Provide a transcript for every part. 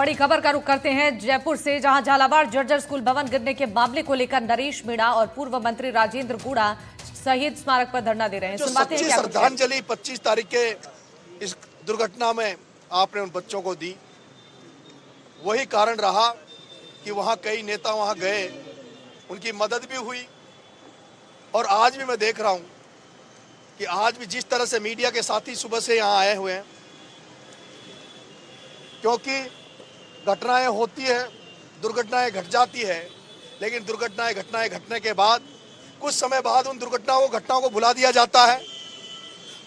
बड़ी खबर का रुख करते हैं जयपुर से, जहां झालावाड़ जर्जर स्कूल भवन गिरने के मामले को लेकर नरेश मीणा और पूर्व मंत्री राजेंद्र गूढ़ा शहीद स्मारक पर धरना दे रहे हैं। सुनवाते हैं क्या कुछ है। श्रद्धांजलि 25 तारीख के इस दुर्घटना में आपने उन बच्चों को दी, वही कारण रहा कि वहां कई नेता वहां गए, उनकी मदद भी हुई। और आज भी मैं देख रहा हूं कि आज भी जिस तरह से मीडिया के साथी सुबह से यहाँ आए हुए हैं, क्योंकि घटनाएं होती है, दुर्घटनाएं घट जाती है, लेकिन घटनाएं घटने के बाद कुछ समय बाद उन घटनाओं को भुला दिया जाता है।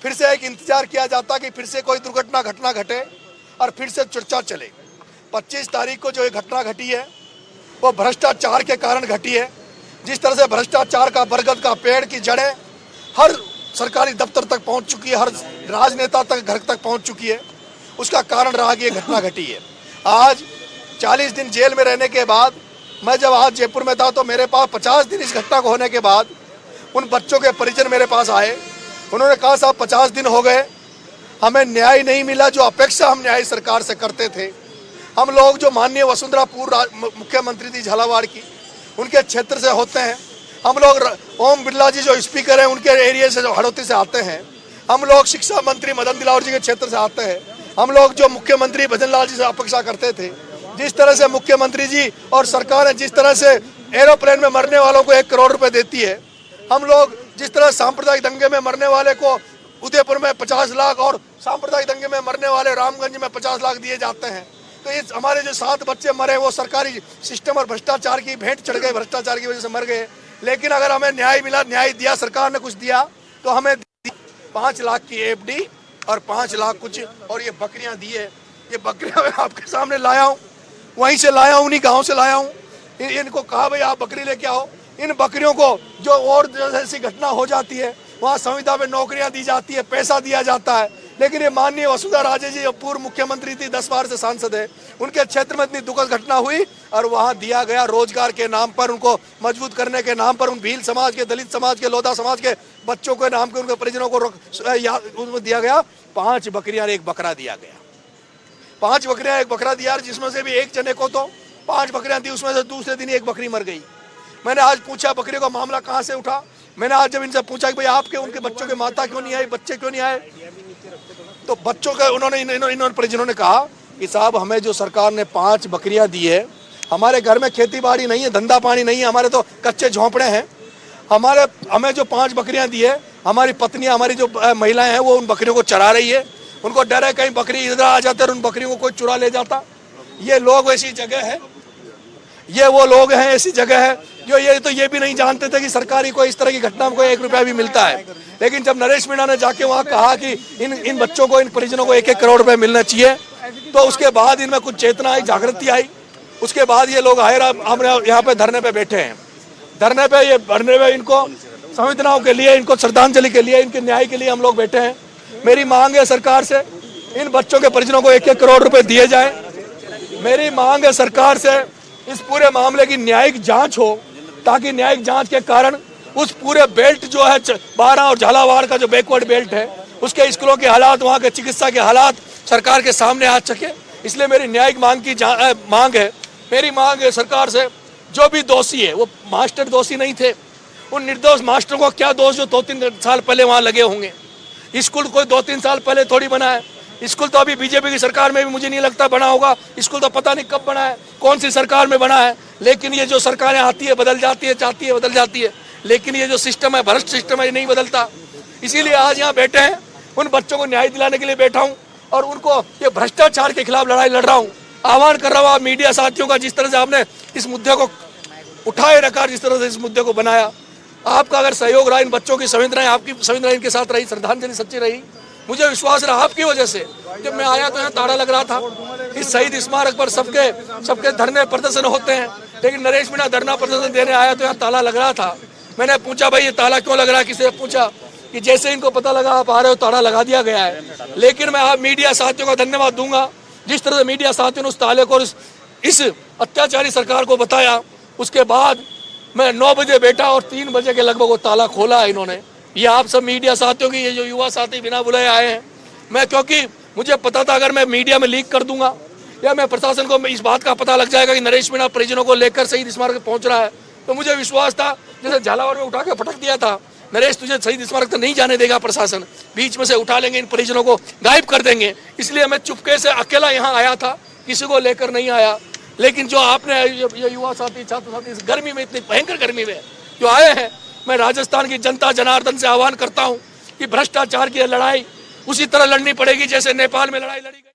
फिर से एक इंतजार किया जाता है कि फिर से कोई घटना घटे और फिर से चर्चा चले। 25 तारीख को जो ये घटना घटी है वो भ्रष्टाचार के कारण घटी है। जिस तरह से भ्रष्टाचार का बरगद का पेड़ की जड़ें हर सरकारी दफ्तर तक पहुंच चुकी है, हर राजनेता तक घर तक पहुंच चुकी है, उसका कारण रहा कि ये घटना घटी है। आज 40 दिन जेल में रहने के बाद मैं जब आज जयपुर में था तो मेरे पास 50 दिन इस घटना को होने के बाद उन बच्चों के परिजन मेरे पास आए। उन्होंने कहा साहब 50 दिन हो गए, हमें न्याय नहीं मिला जो अपेक्षा हम न्याय सरकार से करते थे। हम लोग जो माननीय वसुंधरा पूर्व मुख्यमंत्री थी झालावाड़ की, उनके क्षेत्र से होते हैं। हम लोग ओम बिरला जी जो स्पीकर हैं उनके एरिया से, जो हड़ौती से आते हैं। हम लोग शिक्षा मंत्री मदन दिलावर जी के क्षेत्र से आते हैं। हम लोग जो मुख्यमंत्री भजन लाल जी से अपेक्षा करते थे, जिस तरह से मुख्यमंत्री जी और सरकार है जिस तरह से एरोप्लेन में मरने वालों को 1 करोड़ रुपए देती है, हम लोग जिस तरह सांप्रदायिक दंगे में मरने वाले को उदयपुर में 50 लाख और सांप्रदायिक दंगे में मरने वाले रामगंज में 50 लाख दिए जाते हैं, तो ये हमारे जो 7 बच्चे मरे वो सरकारी सिस्टम और भ्रष्टाचार की भेंट चढ़ गए, भ्रष्टाचार की वजह से मर गए। लेकिन अगर हमें न्याय मिला, न्याय दिया, सरकार ने कुछ दिया, तो हमें 5 लाख की एफडी और 5 लाख कुछ और ये बकरियां दी है। ये बकरियां मैं आपके सामने लाया हूँ, वहीं से लाया हूँ, उन्हीं गाँव से लाया हूँ। इनको कहा भाई आप बकरी लेके आओ। इन बकरियों को जो और ऐसी घटना हो जाती है वहाँ संविदा में नौकरियां दी जाती है, पैसा दिया जाता है, लेकिन ये माननीय वसुंधरा राजे जी पूर्व मुख्यमंत्री थी, 10 बार से सांसद है, उनके क्षेत्र में इतनी दुखद घटना हुई और वहाँ दिया गया रोजगार के नाम पर, उनको मजबूत करने के नाम पर, उन भील समाज के, दलित समाज के, लोधा समाज के बच्चों के नाम के उनके परिजनों को दिया गया 5 बकरियां और 1 बकरा दिया गया। 5 बकरियां 1 बकरा दिया, जिसमें से भी एक जने को तो 5 बकरियां दी, उसमें से दूसरे दिन 1 बकरी मर गई। मैंने आज पूछा बकरी का मामला कहाँ से उठा। मैंने आज जब इनसे पूछा कि भाई आपके उनके बच्चों के माता क्यों नहीं आई, बच्चे क्यों नहीं आए, तो बच्चों का इन्होंने परिजनों ने कहा कि साहब हमें जो सरकार ने 5 बकरियां दी है, हमारे घर में खेती बाड़ी नहीं है, धंधा पानी नहीं है, हमारे तो कच्चे झोंपड़े हैं, हमें जो 5 बकरियां दी है, हमारी पत्नियां, हमारी जो महिलाएं हैं वो उन बकरियों को चरा रही है। उनको डर है कहीं बकरी इधर आ जाते और उन बकरियों को कोई चुरा ले जाता। ये लोग ऐसी जगह है, ये वो लोग हैं ऐसी जगह है जो ये भी नहीं जानते थे कि सरकारी को इस तरह की घटना में कोई 1 रुपया भी मिलता है। लेकिन जब नरेश मीणा ने जाके वहाँ कहा कि इन बच्चों को, इन परिजनों को 1-1 करोड़ रुपए मिलना चाहिए, तो उसके बाद इनमें कुछ चेतना आई, जागृति आई। उसके बाद ये लोग आए, हम यहाँ पे धरने पे बैठे हैं। धरने पे इनको संवेदनाओं के लिए, इनको श्रद्धांजलि के लिए, इनके न्याय के लिए हम लोग बैठे हैं। मेरी मांग है सरकार से, इन बच्चों के परिजनों को 1-1 करोड़ रुपए दिए जाए। मेरी मांग है सरकार से इस पूरे मामले की न्यायिक जांच हो, ताकि न्यायिक जांच के कारण उस पूरे बेल्ट जो है 12 और झालावाड़ का जो बैकवर्ड बेल्ट है, उसके स्कूलों के हालात, वहाँ के चिकित्सा के हालात सरकार के सामने आ सके। इसलिए मेरी न्यायिक मांग है। मेरी मांग है सरकार से, जो भी दोषी है, वो मास्टर दोषी नहीं थे, उन निर्दोष मास्टरों को क्या दोष जो 2-3 साल पहले वहाँ लगे होंगे। स्कूल कोई 2-3 साल पहले थोड़ी बना है। स्कूल तो अभी बीजेपी की सरकार में भी मुझे नहीं लगता बना होगा। स्कूल तो पता नहीं कब बना है, कौन सी सरकार में बना है। लेकिन ये जो सरकारें आती है, बदल जाती है, चाहती है बदल जाती है, लेकिन ये जो सिस्टम है, भ्रष्ट सिस्टम है, ये नहीं बदलता। इसीलिए आज यहाँ बैठे हैं, उन बच्चों को न्याय दिलाने के लिए बैठा हूँ और उनको ये भ्रष्टाचार के खिलाफ लड़ाई लड़ रहा हूँ। आह्वान कर रहा हूँ आप मीडिया साथियों का, जिस तरह से आपने इस मुद्दे को उठाए रखा, जिस तरह से इस मुद्दे को बनाया, आपका अगर सहयोग रहा, इन बच्चों की संवेदनाएं, आपकी संवेदनाएं इनके साथ रही, श्रद्धांजलि सच्ची रही, मुझे विश्वास रहा आपकी वजह से। जब मैं आया तो यहाँ ताला लग रहा था। इस शहीद स्मारक पर सबके धरने प्रदर्शन होते हैं, लेकिन नरेश मीणा धरना प्रदर्शन देने आया तो यहाँ ताला लग रहा था। मैंने पूछा भाई ये ताला क्यों लग रहा है, किसी ने पूछा कि जैसे इनको पता लगा आप आ रहे हो ताला लगा दिया गया है। लेकिन मैं आप मीडिया साथियों का धन्यवाद दूंगा, जिस तरह से मीडिया साथियों ने उस ताले को, इस अत्याचारी सरकार को बताया। उसके बाद मैं 9 बजे बैठा और 3 बजे के लगभग वो ताला खोला है इन्होंने। ये आप सब मीडिया साथियों की, ये जो युवा साथी बिना बुलाए आए हैं, मैं क्योंकि मुझे पता था अगर मैं मीडिया में लीक कर दूंगा या मैं प्रशासन को इस बात का पता लग जाएगा कि नरेश मीणा परिजनों को लेकर शहीद स्मारक पहुंच रहा है, तो मुझे विश्वास था, जैसे झालावाड़ में उठा के पटक दिया था, नरेश तुझे शहीद स्मारक तक नहीं जाने देगा प्रशासन, बीच में से उठा लेंगे, इन परिजनों को गायब कर देंगे। इसलिए मैं चुपके से अकेला यहाँ आया था, किसी को लेकर नहीं आया। लेकिन जो आपने ये युवा साथी, छात्र साथी इस गर्मी में, इतनी भयंकर गर्मी में जो आए हैं, मैं राजस्थान की जनता जनार्दन से आह्वान करता हूँ कि भ्रष्टाचार की लड़ाई उसी तरह लड़नी पड़ेगी जैसे नेपाल में लड़ाई लड़ी गई।